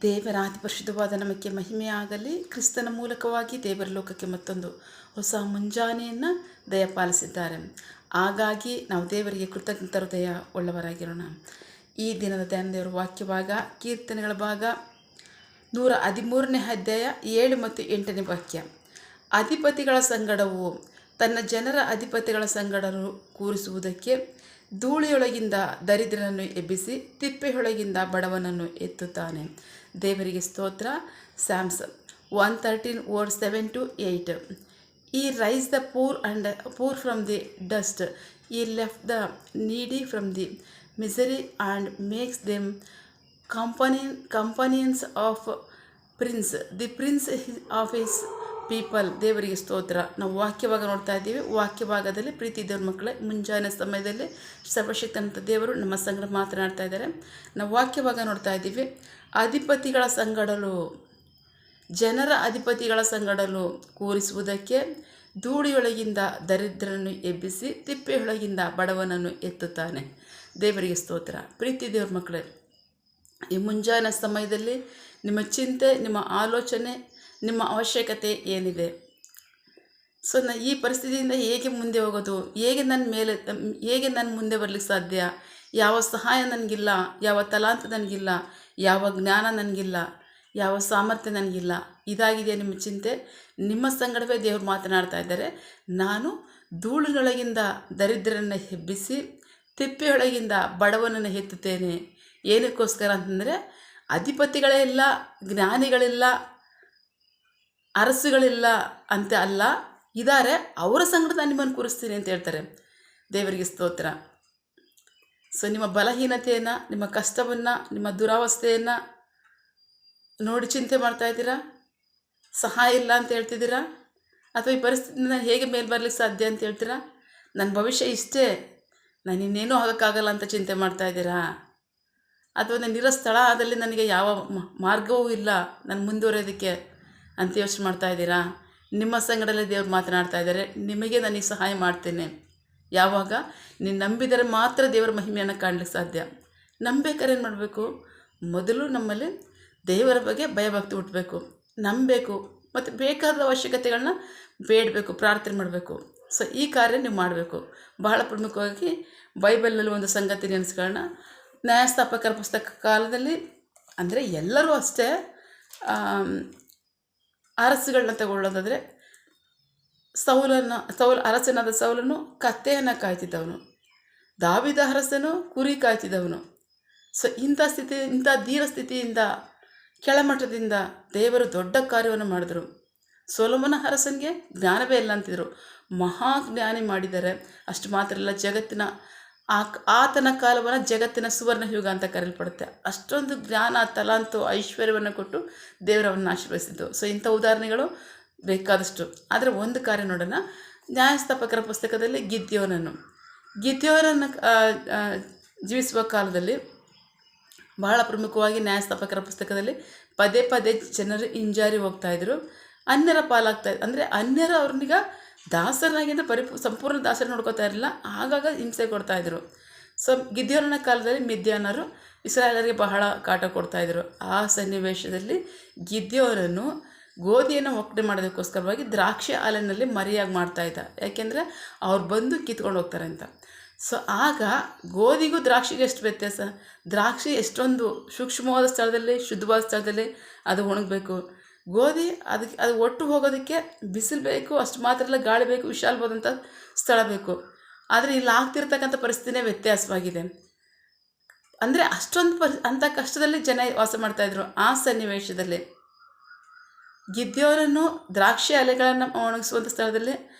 ದೇವರ ಅತಿ ಪರಿಶುದ್ಧವಾದ ನಮಗೆ ಮಹಿಮೆಯಾಗಲಿ. ಕ್ರಿಸ್ತನ ಮೂಲಕವಾಗಿ ದೇವರ ಲೋಕಕ್ಕೆ ಮತ್ತೊಂದು ಹೊಸ ಮುಂಜಾನೆಯನ್ನು ದಯಪಾಲಿಸಿದ್ದಾರೆ. ಹಾಗಾಗಿ ನಾವು ದೇವರಿಗೆ ಕೃತಜ್ಞತ ಹೃದಯ ಉಳ್ಳವರಾಗಿರೋಣ. ಈ ದಿನದ ದೇವರ ವಾಕ್ಯಭಾಗ ಕೀರ್ತನೆಗಳ ಭಾಗ 113ನೇ ಅಧ್ಯಾಯ 7 ಮತ್ತು 8ನೇ ವಾಕ್ಯ. ಅಧಿಪತಿಗಳ ಸಂಗಡವು ತನ್ನ ಜನರ ಅಧಿಪತಿಗಳ ಸಂಗಡರು ಕೂರಿಸುವುದಕ್ಕೆ ಧೂಳಿಯೊಳಗಿಂದ ದರಿದ್ರನನ್ನು ಎಬ್ಬಿಸಿ ತಿಪ್ಪೆಯೊಳಗಿಂದ ಬಡವನನ್ನು ಎತ್ತುತ್ತಾನೆ. ದೇವರಿಗೆ ಸ್ತೋತ್ರ. Psalms 113 verse 7 to 8. He raised the poor from the dust. He left the needy from the misery and makes them companions of prince, the prince of his people. ದೇವರಿಗೆ ಸ್ತೋತ್ರ. ನಾವು ವಾಕ್ಯಭಾಗ ನೋಡ್ತಾ ಇದ್ದೀವಿ. ವಾಕ್ಯಭಾಗದಲ್ಲಿ ಪ್ರೀತಿ ದೇವ್ರ ಮಕ್ಕಳೇ, ಮುಂಜಾನೆ ಸಮಯದಲ್ಲಿ ಸರ್ವಶಕ್ತನಂತ ದೇವರು ನಮ್ಮ ಸಂಗಡ ಮಾತನಾಡ್ತಾ ಇದ್ದಾರೆ. ನಾವು ವಾಕ್ಯಭಾಗ ನೋಡ್ತಾ ಇದ್ದೀವಿ. ಅಧಿಪತಿಗಳ ಸಂಗಡಲು, ಜನರ ಅಧಿಪತಿಗಳ ಸಂಗಡಲು ಕೂರಿಸುವುದಕ್ಕೆ ಧೂಳಿಯೊಳಗಿಂದ ದರಿದ್ರನನ್ನು ಎಬ್ಬಿಸಿ ತಿಪ್ಪೆಯೊಳಗಿಂದ ಬಡವನನ್ನು ಎತ್ತುತ್ತಾನೆ. ದೇವರಿಗೆ ಸ್ತೋತ್ರ. ಪ್ರೀತಿ ದೇವ್ರ ಮಕ್ಕಳೇ, ಈ ಮುಂಜಾನೆ ಸಮಯದಲ್ಲಿ ನಿಮ್ಮ ಚಿಂತೆ, ನಿಮ್ಮ ಆಲೋಚನೆ, ನಿಮ್ಮ ಅವಶ್ಯಕತೆ ಏನಿದೆ? ಈ ಪರಿಸ್ಥಿತಿಯಿಂದ ಹೇಗೆ ಮುಂದೆ ಹೋಗೋದು? ಹೇಗೆ ನನ್ನ ಮುಂದೆ ಬರಲಿಕ್ಕೆ ಸಾಧ್ಯ? ಯಾವ ಸಹಾಯ ನನಗಿಲ್ಲ, ಯಾವ ತಲಾಂತ ನನಗಿಲ್ಲ, ಯಾವ ಜ್ಞಾನ ನನಗಿಲ್ಲ, ಯಾವ ಸಾಮರ್ಥ್ಯ ನನಗಿಲ್ಲ. ಇದಾಗಿದೆ ನಿಮ್ಮ ಚಿಂತೆ. ನಿಮ್ಮ ಸಂಗಡವೇ ದೇವರು ಮಾತನಾಡ್ತಾ ಇದ್ದಾರೆ. ನಾನು ಧೂಳಿನೊಳಗಿಂದ ದರಿದ್ರರನ್ನು ಎಬ್ಬಿಸಿ ತಿಪ್ಪೆಯೊಳಗಿಂದ ಬಡವನನ್ನು ಎತ್ತುತ್ತೇನೆ. ಏನಕ್ಕೋಸ್ಕರ ಅಂತಂದರೆ, ಅಧಿಪತಿಗಳೇ ಇಲ್ಲ, ಜ್ಞಾನಿಗಳಿಲ್ಲ, ಅರಸುಗಳಿಲ್ಲ ಅಂತ ಅಲ್ಲ, ಇದ್ದಾರೆ. ಅವರ ಸಂಗಡ ನಾನು ನಿಮ್ಮನ್ನು ಕೂರಿಸ್ತೀನಿ ಅಂತ ಹೇಳ್ತಾರೆ. ದೇವರಿಗೆ ಸ್ತೋತ್ರ. ನಿಮ್ಮ ಬಲಹೀನತೆಯನ್ನು, ನಿಮ್ಮ ಕಷ್ಟವನ್ನು, ನಿಮ್ಮ ದುರಾವಸ್ಥೆಯನ್ನು ನೋಡಿ ಚಿಂತೆ ಮಾಡ್ತಾ ಇದ್ದೀರಾ? ಸಹಾಯ ಇಲ್ಲ ಅಂತ ಹೇಳ್ತಿದ್ದೀರಾ? ಅಥವಾ ಈ ಪರಿಸ್ಥಿತಿಯಿಂದ ಹೇಗೆ ಮೇಲೆ ಬರಲಿಕ್ಕೆ ಸಾಧ್ಯ ಅಂತ ಹೇಳ್ತೀರಾ? ನನ್ನ ಭವಿಷ್ಯ ಇಷ್ಟೇ, ನಾನು ಇನ್ನೇನೂ ಆಗೋಕ್ಕಾಗಲ್ಲ ಅಂತ ಚಿಂತೆ ಮಾಡ್ತಾ ಇದ್ದೀರಾ? ಅಥವಾ ನಾನಿರೋ ಸ್ಥಳದಲ್ಲಿ ನನಗೆ ಯಾವ ಮಾರ್ಗವೂ ಇಲ್ಲ ನಾನು ಮುಂದುವರೆಯೋದಕ್ಕೆ ಅಂತ ಯೋಚನೆ ಮಾಡ್ತಾ ಇದ್ದೀರಾ? ನಿಮ್ಮ ಸಂಗಡಲ್ಲೇ ದೇವ್ರು ಮಾತನಾಡ್ತಾ ಇದ್ದಾರೆ. ನಿಮಗೆ ನನಗೆ ಸಹಾಯ ಮಾಡ್ತೇನೆ. ಯಾವಾಗ ನೀನು ನಂಬಿದರೆ ಮಾತ್ರ ದೇವರ ಮಹಿಮೆಯನ್ನು ಕಾಣಲಿಕ್ಕೆ ಸಾಧ್ಯ. ನಂಬೇಕಾದ್ರೆ ಏನು ಮಾಡಬೇಕು? ಮೊದಲು ನಮ್ಮಲ್ಲಿ ದೇವರ ಬಗ್ಗೆ ಭಯಭಕ್ತಿ ಹುಟ್ಟಬೇಕು, ನಂಬಬೇಕು, ಮತ್ತು ಬೇಕಾದ ಅವಶ್ಯಕತೆಗಳನ್ನ ಬೇಡಬೇಕು, ಪ್ರಾರ್ಥನೆ ಮಾಡಬೇಕು. ಈ ಕಾರ್ಯ ನೀವು ಮಾಡಬೇಕು. ಬಹಳ ಪ್ರಮುಖವಾಗಿ ಬೈಬಲ್ನಲ್ಲಿ ಒಂದು ಸಂಗತಿ ನೆನೆಸ್ಕೊಳ್ಳೋಣ. ನ್ಯಾಯಸ್ಥಾಪಕರ ಪುಸ್ತಕ ಕಾಲದಲ್ಲಿ, ಅಂದರೆ ಎಲ್ಲರೂ ಅಷ್ಟೇ, ಅರಸುಗಳನ್ನ ತಗೊಳ್ಳೋದಾದರೆ ಅರಸನಾದ ಸೌಲನು ಕತ್ತೆಯನ್ನು ಕಾಯ್ತಿದ್ದವನು, ದಾವೀದ ಅರಸನು ಕುರಿ ಕಾಯ್ತಿದ್ದವನು. ಇಂಥ ಧೀರ ಸ್ಥಿತಿಯಿಂದ, ಕೆಳಮಟ್ಟದಿಂದ ದೇವರು ದೊಡ್ಡ ಕಾರ್ಯವನ್ನು ಮಾಡಿದರು. ಸೊಲೊಮೋನ ಅರಸನಿಗೆ ಜ್ಞಾನವೇ ಇಲ್ಲ ಅಂತಿದ್ರು, ಮಹಾಜ್ಞಾನಿ ಮಾಡಿದ್ದಾರೆ. ಅಷ್ಟು ಮಾತ್ರ ಇಲ್ಲ, ಆತನ ಕಾಲವನ್ನು ಜಗತ್ತಿನ ಸುವರ್ಣ ಯುಗ ಅಂತ ಕರೆಯಲ್ಪಡುತ್ತೆ. ಅಷ್ಟೊಂದು ಜ್ಞಾನ, ತಲಾಂತು, ಐಶ್ವರ್ಯವನ್ನು ಕೊಟ್ಟು ದೇವರವನ್ನು ಆಶೀರ್ವದಿಸಿದ್ದು. ಇಂಥ ಉದಾಹರಣೆಗಳು ಬೇಕಾದಷ್ಟು. ಆದರೆ ಒಂದು ಕಾರ್ಯ ನೋಡೋಣ. ನ್ಯಾಯಸ್ಥಾಪಕರ ಪುಸ್ತಕದಲ್ಲಿ ಗಿದ್ಯೋನನ್ನು ಜೀವಿಸುವ ಕಾಲದಲ್ಲಿ ಬಹಳ ಪ್ರಮುಖವಾಗಿ ನ್ಯಾಯಸ್ಥಾಪಕರ ಪುಸ್ತಕದಲ್ಲಿ ಪದೇ ಪದೇ ಜನರು ಹಿಂಜಾರಿ ಹೋಗ್ತಾಯಿದ್ರು, ಅನ್ಯರ ಪಾಲಾಗ್ತಾಯಿದ್ರು. ಅಂದರೆ ಅನ್ಯರು ಅವ್ರನ್ನೀಗ ದಾಸರನಾಗಿಂದ ಸಂಪೂರ್ಣ ದಾಸರು ನೋಡ್ಕೋತಾ ಇರಲಿಲ್ಲ, ಆಗಾಗ ಹಿಂಸೆ ಕೊಡ್ತಾಯಿದ್ರು. ಗಿದ್ಯೋನನ ಕಾಲದಲ್ಲಿ ಮಿದ್ಯಾನರು ಇಸ್ರಾಯೇಲರಿಗೆ ಬಹಳ ಕಾಟ ಕೊಡ್ತಾಯಿದ್ರು. ಆ ಸನ್ನಿವೇಶದಲ್ಲಿ ಗಿದ್ಯೋನನ್ನು ಗೋಧಿಯನ್ನು ಒಕ್ಕಣೆ ಮಾಡೋದಕ್ಕೋಸ್ಕರವಾಗಿ ದ್ರಾಕ್ಷಿ ಹಾಲಿನಲ್ಲಿ ಮರಿಯಾಗಿ ಮಾಡ್ತಾಯಿದ್ದ. ಯಾಕೆಂದರೆ ಅವ್ರು ಬಂದು ಕಿತ್ಕೊಂಡು ಹೋಗ್ತಾರೆ ಅಂತ. ಆಗ ಗೋಧಿಗೂ ದ್ರಾಕ್ಷಿಗೆ ಎಷ್ಟು ವ್ಯತ್ಯಾಸ? ದ್ರಾಕ್ಷಿ ಎಷ್ಟೊಂದು ಸೂಕ್ಷ್ಮವಾದ ಸ್ಥಳದಲ್ಲಿ, ಶುದ್ಧವಾದ ಸ್ಥಳದಲ್ಲಿ ಅದು ಒಣಗಬೇಕು. ಗೋಧಿ ಅದು ಒಟ್ಟು ಹೋಗೋದಕ್ಕೆ ಬಿಸಿಲು ಬೇಕು, ಅಷ್ಟು ಮಾತ್ರ ಅಲ್ಲ, ಗಾಳಿ ಬೇಕು, ವಿಶಾಲವಾದಂಥ ಸ್ಥಳ ಬೇಕು. ಆದರೆ ಇಲ್ಲಿ ಆಗ್ತಿರ್ತಕ್ಕಂಥ ಪರಿಸ್ಥಿತಿನೇ ವ್ಯತ್ಯಾಸವಾಗಿದೆ. ಅಂದರೆ ಅಂಥ ಕಷ್ಟದಲ್ಲಿ ಜನ ವಾಸ ಮಾಡ್ತಾಯಿದ್ರು. ಆ ಸನ್ನಿವೇಶದಲ್ಲಿ ಗಿದ್ಯೋನನ್ನು ದ್ರಾಕ್ಷಿ ಅಲೆಗಳನ್ನು ಒಣಗಿಸುವಂಥ ಸ್ಥಳದಲ್ಲಿ,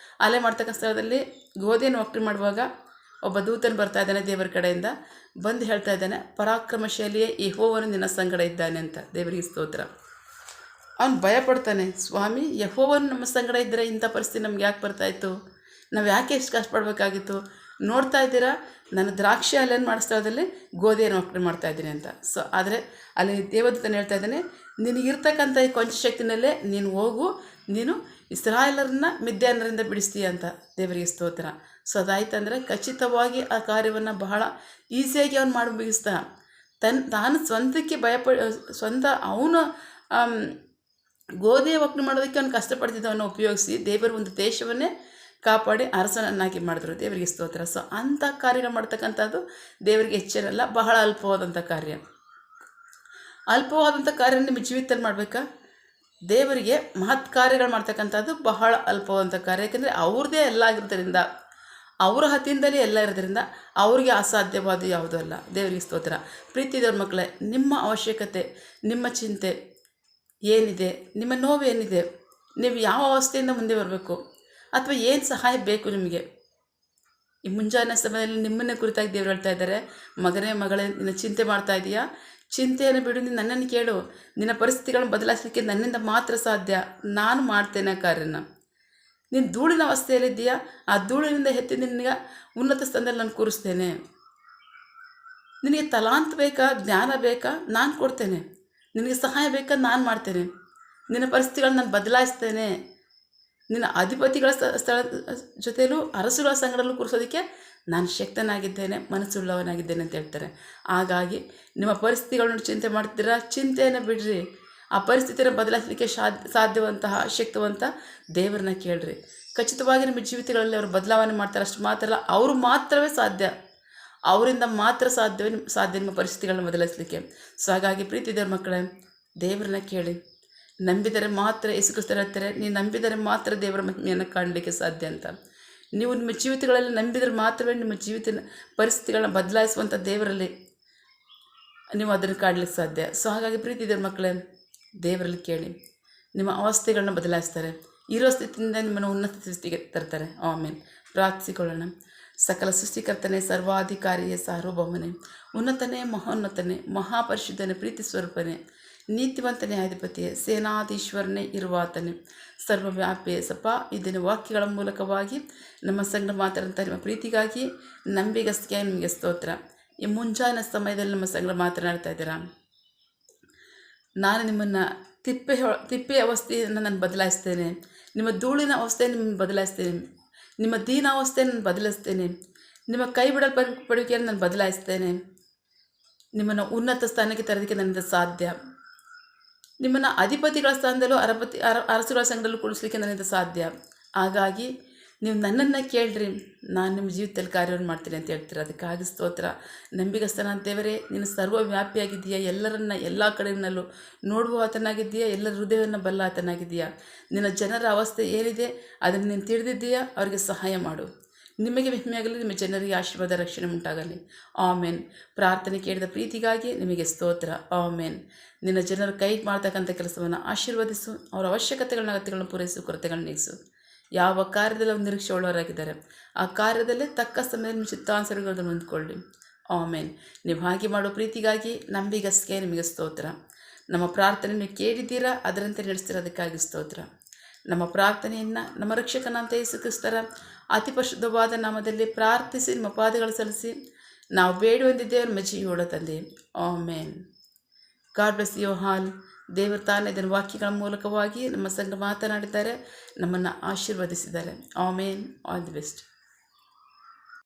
ಅಲೆ ಮಾಡ್ತಕ್ಕಂಥ ಸ್ಥಳದಲ್ಲಿ ಗೋಧಿಯನ್ನು ಒಕ್ಕಣೆ ಮಾಡುವಾಗ ಒಬ್ಬ ದೂತನು ಬರ್ತಾ ಇದ್ದಾನೆ ದೇವರ ಕಡೆಯಿಂದ. ಬಂದು ಹೇಳ್ತಾ ಇದ್ದಾನೆ, ಪರಾಕ್ರಮಶಾಲಿಯೇ ಯೆಹೋವನು ನಿನ್ನ ಸಂಗಡ ಇದ್ದಾನೆ ಅಂತ. ದೇವರಿಗೆ ಸ್ತೋತ್ರ. ಅವನು ಭಯಪಡ್ತಾನೆ, ಸ್ವಾಮಿ ಯೆಹೋವನು ನಮ್ಮ ಸಂಗಡ ಇದ್ದರೆ ಇಂಥ ಪರಿಸ್ಥಿತಿ ನಮ್ಗೆ ಯಾಕೆ ಬರ್ತಾಯಿತ್ತು? ನಾವು ಯಾಕೆ ಎಷ್ಟು ಕಷ್ಟಪಡಬೇಕಾಗಿತ್ತು? ನೋಡ್ತಾ ಇದ್ದೀರಾ, ನಾನು ದ್ರಾಕ್ಷಿ ಅಲೆಯನ್ನು ಮಾಡೋ ಸ್ಥಳದಲ್ಲಿ ಗೋಧಿಯನ್ನು ಒಕ್ಕಣೆ ಮಾಡ್ತಾಯಿದ್ದೀನಿ ಅಂತ. ಆದರೆ ಅಲ್ಲಿ ದೇವದೂತನು ಹೇಳ್ತಾ ಇದ್ದಾನೆ, ನಿನಗಿರ್ತಕ್ಕಂಥ ಈ ಕೊಂಚ ಶಕ್ತಿನಲ್ಲೇ ನೀನು ಹೋಗು, ನೀನು ಇಸ್ರಾಯೇಲರನ್ನ ಮಿದ್ಯಾನರಿಂದ ಬಿಡಿಸ್ತೀಯ ಅಂತ. ದೇವರಿಗೆ ಸ್ತೋತ್ರ. ಅದಾಯ್ತಂದರೆ ಖಚಿತವಾಗಿ ಆ ಕಾರ್ಯವನ್ನು ಬಹಳ ಈಸಿಯಾಗಿ ಅವನು ಮಾಡಿ ಮುಗಿಸ್ತಾ. ತಾನು ಸ್ವಂತಕ್ಕೆ ಸ್ವಂತ ಅವನು ಗೋಧಿಯ ಒಕ್ಕಣೆ ಮಾಡೋದಕ್ಕೆ ಅವನು ಕಷ್ಟಪಡ್ತಿದ್ದವನ್ನ ಉಪಯೋಗಿಸಿ ದೇವರ ಒಂದು ದೇಶವನ್ನೇ ಕಾಪಾಡಿ ಅರಸನನ್ನಾಗಿ ಮಾಡಿದ್ರು. ದೇವರಿಗೆ ಸ್ತೋತ್ರ. ಸೊ ಅಂಥ ಕಾರ್ಯಗಳು ಮಾಡ್ತಕ್ಕಂಥದ್ದು ದೇವರಿಗೆ ಹೆಚ್ಚಿರಲ್ಲ, ಬಹಳ ಅಲ್ಪವಾದಂಥ ಕಾರ್ಯ. ಅಲ್ಪವಾದಂಥ ಕಾರ್ಯ ನಿಮ್ಮ ಜೀವಿತದಲ್ಲಿ ಮಾಡಬೇಕಾ? ದೇವರಿಗೆ ಮಹತ್ ಕಾರ್ಯಗಳು ಮಾಡ್ತಕ್ಕಂಥದ್ದು ಬಹಳ ಅಲ್ಪವಾದಂಥ ಕಾರ್ಯ. ಯಾಕೆಂದರೆ ಅವ್ರದ್ದೇ ಎಲ್ಲ ಆಗಿರೋದ್ರಿಂದ, ಅವರ ಹತ್ತಿಂದಲೇ ಎಲ್ಲ ಇರೋದ್ರಿಂದ ಅವ್ರಿಗೆ ಅಸಾಧ್ಯವಾದ ಯಾವುದೂ ಅಲ್ಲ. ದೇವರಿಗೆ ಸ್ತೋತ್ರ. ಪ್ರೀತಿ ದೇವ್ರ ಮಕ್ಕಳೇ, ನಿಮ್ಮ ಅವಶ್ಯಕತೆ, ನಿಮ್ಮ ಚಿಂತೆ ಏನಿದೆ, ನಿಮ್ಮ ನೋವೇನಿದೆ, ನೀವು ಯಾವ ಅವಸ್ಥೆಯಿಂದ ಮುಂದೆ ಬರಬೇಕು ಅಥವಾ ಏನು ಸಹಾಯ ಬೇಕು ನಿಮಗೆ, ಈ ಮುಂಜಾನೆ ಸಮಯದಲ್ಲಿ ನಿಮ್ಮನ್ನೇ ಕುರಿತಾಗಿ ದೇವರು ಹೇಳ್ತಾ ಇದ್ದಾರೆ, ಮಗನೇ ಮಗಳೇ ನಿನ್ನ ಚಿಂತೆ ಮಾಡ್ತಾ ಇದೆಯಾ? ಚಿಂತೆಯನ್ನು ಬಿಡು, ನೀನು ನನ್ನನ್ನು ಕೇಳು. ನಿನ್ನ ಪರಿಸ್ಥಿತಿಗಳನ್ನು ಬದಲಾಯಿಸಲಿಕ್ಕೆ ನನ್ನಿಂದ ಮಾತ್ರ ಸಾಧ್ಯ. ನಾನು ಮಾಡ್ತೇನೆ ಆ ಕಾರ್ಯನ. ನೀನು ಧೂಳಿನ ಅವಸ್ಥೆಯಲ್ಲಿದ್ದೀಯಾ? ಆ ಧೂಳಿನಿಂದ ಎತ್ತಿ ನಿನಗೆ ಉನ್ನತ ಸ್ಥಾನದಲ್ಲಿ ನಾನು ಕೂರಿಸ್ತೇನೆ. ನಿನಗೆ ತಲಾಂತ ಬೇಕಾ, ಜ್ಞಾನ ಬೇಕಾ, ನಾನು ಕೊಡ್ತೇನೆ. ನಿನಗೆ ಸಹಾಯ ಬೇಕಾ, ನಾನು ಮಾಡ್ತೇನೆ. ನಿನ್ನ ಪರಿಸ್ಥಿತಿಗಳನ್ನ ನಾನು ಬದಲಾಯಿಸ್ತೇನೆ. ನಿನ್ನ ಅಧಿಪತಿಗಳ ಸ್ಥಳ ಜೊತೆಯಲ್ಲೂ ಅರಸುಗಳ ಸಂಗಡಲ್ಲೂ ಕೂರಿಸೋದಕ್ಕೆ ನಾನು ಶಕ್ತನಾಗಿದ್ದೇನೆ, ಮನಸ್ಸುಳ್ಳವನಾಗಿದ್ದೇನೆ ಅಂತ ಹೇಳ್ತಾರೆ. ಹಾಗಾಗಿ ನಿಮ್ಮ ಪರಿಸ್ಥಿತಿಗಳನ್ನು ಚಿಂತೆ ಮಾಡ್ತೀರಾ, ಚಿಂತೆಯನ್ನು ಬಿಡ್ರಿ. ಆ ಪರಿಸ್ಥಿತಿಯನ್ನು ಬದಲಾಯಿಸಲಿಕ್ಕೆ ಸಾಧ್ಯವಂತಹ ಶಕ್ತಿವಂತ ದೇವರನ್ನ ಕೇಳ್ರಿ. ಖಚಿತವಾಗಿ ನಿಮ್ಮ ಜೀವಿತಗಳಲ್ಲಿ ಅವರು ಬದಲಾವಣೆ ಮಾಡ್ತಾರೆ. ಅಷ್ಟು ಮಾತ್ರ ಅಲ್ಲ, ಅವರು ಮಾತ್ರವೇ ಸಾಧ್ಯ. ಅವರಿಂದ ಮಾತ್ರ ಸಾಧ್ಯ ನಿಮ್ಮ ಪರಿಸ್ಥಿತಿಗಳನ್ನ ಬದಲಾಯಿಸಲಿಕ್ಕೆ. ಸೊ ಹಾಗಾಗಿ ಪ್ರೀತಿ ದೇವ್ರ ಮಕ್ಕಳೇ, ದೇವರನ್ನ ಕೇಳಿ. ನಂಬಿದರೆ ಮಾತ್ರ ಯೇಸು ಕ್ರಿಸ್ತರು ಹೇಳ್ತಾರೆ, ನೀವು ನಂಬಿದರೆ ಮಾತ್ರ ದೇವರ ಮಹಿಮೆಯನ್ನು ಕಾಣಲಿಕ್ಕೆ ಸಾಧ್ಯ ಅಂತ. ನೀವು ನಿಮ್ಮ ಜೀವಿತಗಳಲ್ಲಿ ನಂಬಿದರೆ ಮಾತ್ರವೇ ನಿಮ್ಮ ಜೀವಿತ ಪರಿಸ್ಥಿತಿಗಳನ್ನ ಬದಲಾಯಿಸುವಂಥ ದೇವರಲ್ಲಿ ನೀವು ಅದನ್ನು ಕಾಣಲಿಕ್ಕೆ ಸಾಧ್ಯ. ಸೊ ಹಾಗಾಗಿ ಪ್ರೀತಿ ದೇವ್ರ ಮಕ್ಕಳೇ, ದೇವರಲ್ಲಿ ಕೇಳಿ. ನಿಮ್ಮ ಅವಸ್ಥೆಗಳನ್ನ ಬದಲಾಯಿಸ್ತಾರೆ. ಇರೋ ಸ್ಥಿತಿಯಿಂದ ನಿಮ್ಮನ್ನು ಉನ್ನತ ಸ್ಥಿತಿಗೆ ತರ್ತಾರೆ. ಆಮೇಲೆ ಪ್ರಾರ್ಥಿಸಿಕೊಳ್ಳೋಣ. ಸಕಲ ಸೃಷ್ಟಿಕರ್ತನೇ, ಸರ್ವಾಧಿಕಾರಿಯೇ, ಸಾರ್ವಭೌಮನೇ, ಉನ್ನತನೇ, ಮಹೋನ್ನತನೇ, ಮಹಾಪರಿಶುದ್ಧನೇ, ಪ್ರೀತಿ ಸ್ವರೂಪನೇ, ನೀತಿವಂತನೇ, ಅಧಿಪತಿಯೇ, ಸೇನಾಧೀಶ್ವರನೇ ಇರುವಾತನೇ, ಸರ್ವವ್ಯಾಪಿಯೇ ಸಪ ಇದನ್ನ ವಾಕ್ಯಗಳ ಮೂಲಕವಾಗಿ ನಮ್ಮ ಸಂಗಡ ಮಾತಾಡಂಥ ನಿಮ್ಮ ಪ್ರೀತಿಗಾಗಿ ನಂಬಿಗಸ್ತಿಗೆ ನಿಮಗೆ ಸ್ತೋತ್ರ. ಈ ಮುಂಜಾನೆ ಸಮಯದಲ್ಲಿ ನಮ್ಮ ಸಂಗಡ ಮಾತನಾಡ್ತಾ ಇದ್ದೀರಾ. ನಾನು ನಿಮ್ಮನ್ನು ತಿಪ್ಪೆ ಅವಸ್ಥೆಯನ್ನು ನಾನು ಬದಲಾಯಿಸ್ತೇನೆ. ನಿಮ್ಮ ಧೂಳಿನ ಅವಸ್ಥೆಯನ್ನು ನಿಮ್ಮನ್ನು ಬದಲಾಯಿಸ್ತೇನೆ. ನಿಮ್ಮ ದೀನಾವಸ್ಥೆಯನ್ನು ನಾನು ಬದಲಿಸ್ತೇನೆ. ನಿಮ್ಮ ಕೈ ಪಡುವಿಕೆಯನ್ನು ನಾನು ಬದಲಾಯಿಸ್ತೇನೆ. ನಿಮ್ಮನ್ನು ಉನ್ನತ ಸ್ಥಾನಕ್ಕೆ ತರೋದಕ್ಕೆ ನನ್ನಿಂದ ಸಾಧ್ಯ. ನಿಮ್ಮನ್ನು ಅಧಿಪತಿಗಳ ಸ್ಥಾನದಲ್ಲೂ ಅರಸುಗಳ ಸಂಘದಲ್ಲೂ ಕೂಡಿಸ್ಲಿಕ್ಕೆ ನನ್ನಿಂದ ಸಾಧ್ಯ. ಹಾಗಾಗಿ ನೀವು ನನ್ನನ್ನು ಕೇಳ್ರಿ, ನಾನು ನಿಮ್ಮ ಜೀವಿತದಲ್ಲಿ ಕಾರ್ಯವನ್ನು ಮಾಡ್ತೀನಿ ಅಂತ ಹೇಳ್ತೀರ. ಅದಕ್ಕಾಗಿ ಸ್ತೋತ್ರ. ನಂಬಿಗಸ್ತನ ದೇವರೇ, ನೀನು ಸರ್ವವ್ಯಾಪಿಯಾಗಿದ್ದೀಯಾ. ಎಲ್ಲರನ್ನ ಎಲ್ಲ ಕಡೆಯಿಂದಲೂ ನೋಡುವ ಆತನಾಗಿದ್ದೀಯಾ. ಎಲ್ಲರ ಹೃದಯವನ್ನು ಬಲ್ಲ ಆತನಾಗಿದ್ದೀಯಾ. ನಿನ್ನ ಜನರ ಅವಸ್ಥೆ ಏನಿದೆ ಅದನ್ನು ನೀನು ತಿಳಿದಿದ್ದೀಯಾ. ಅವರಿಗೆ ಸಹಾಯ ಮಾಡು. ನಿಮಗೆ ಮಹಿಮೆಯಾಗಲಿ, ನಿಮ್ಮ ಜನರಿಗೆ ಆಶೀರ್ವಾದ, ರಕ್ಷಣೆ ಉಂಟಾಗಲಿ. ಆಮೇನ್. ಪ್ರಾರ್ಥನೆ ಕೇಳಿದ ಪ್ರೀತಿಗಾಗಿ ನಿಮಗೆ ಸ್ತೋತ್ರ. ಆಮೇನ್. ನಿನ್ನ ಜನರು ಕೈ ಮಾಡ್ತಕ್ಕಂಥ ಕೆಲಸವನ್ನು ಆಶೀರ್ವದಿಸು. ಅವರ ಅವಶ್ಯಕತೆಗಳನ್ನ, ಅಗತ್ಯಗಳನ್ನು ಪೂರೈಸು, ಕೊರತೆಗಳನ್ನ ನೀಗಿಸು. ಯಾವ ಕಾರ್ಯದಲ್ಲಿ ಅವರು ನಿರೀಕ್ಷೆ ಉಳ್ಳವರಾಗಿದ್ದಾರೆ ಆ ಕಾರ್ಯದಲ್ಲೇ ತಕ್ಕ ಸಮಯದಲ್ಲಿ ಚಿತ್ತಾನುಸಾರಗಳನ್ನು ಹೊಂದ್ಕೊಳ್ಳಿ. ಆಮೇನ್. ನೀವು ಹಾಗೆ ಮಾಡೋ ಪ್ರೀತಿಗಾಗಿ ನಂಬಿಗಸ್ಗೆ ನಿಮಗೆ ಸ್ತೋತ್ರ. ನಮ್ಮ ಪ್ರಾರ್ಥನೆಯನ್ನು ಕೇಳಿದ್ದೀರಾ, ಅದರಂತೆ ನಡೆಸ್ತಿರೋದಕ್ಕಾಗಿ ಸ್ತೋತ್ರ. ನಮ್ಮ ಪ್ರಾರ್ಥನೆಯನ್ನು ನಮ್ಮ ರಕ್ಷಕನಂತ ಯೇಸು ಕ್ರಿಸ್ತರ ಅತಿ ಪರಿಶುದ್ಧವಾದ ನಾಮದಲ್ಲಿ ಪ್ರಾರ್ಥಿಸಿ ನಿಮ್ಮ ಪಾದಗಳು ಸಲ್ಲಿಸಿ ನಾವು ಬೇಡುವಂದಿದ್ದೇವೆ ನಮ್ಮ ಜೀವೋಡ ತಂದೆ. Amen. God bless you all. ದೇವರು ತಾನೇ ಇದನ್ನು ವಾಕ್ಯಗಳ ಮೂಲಕವಾಗಿ ನಮ್ಮ ಸಂಘ ಮಾತನಾಡಿದ್ದಾರೆ, ನಮ್ಮನ್ನು ಆಶೀರ್ವದಿಸಿದ್ದಾರೆ. ಆಮೇನ್. All the best.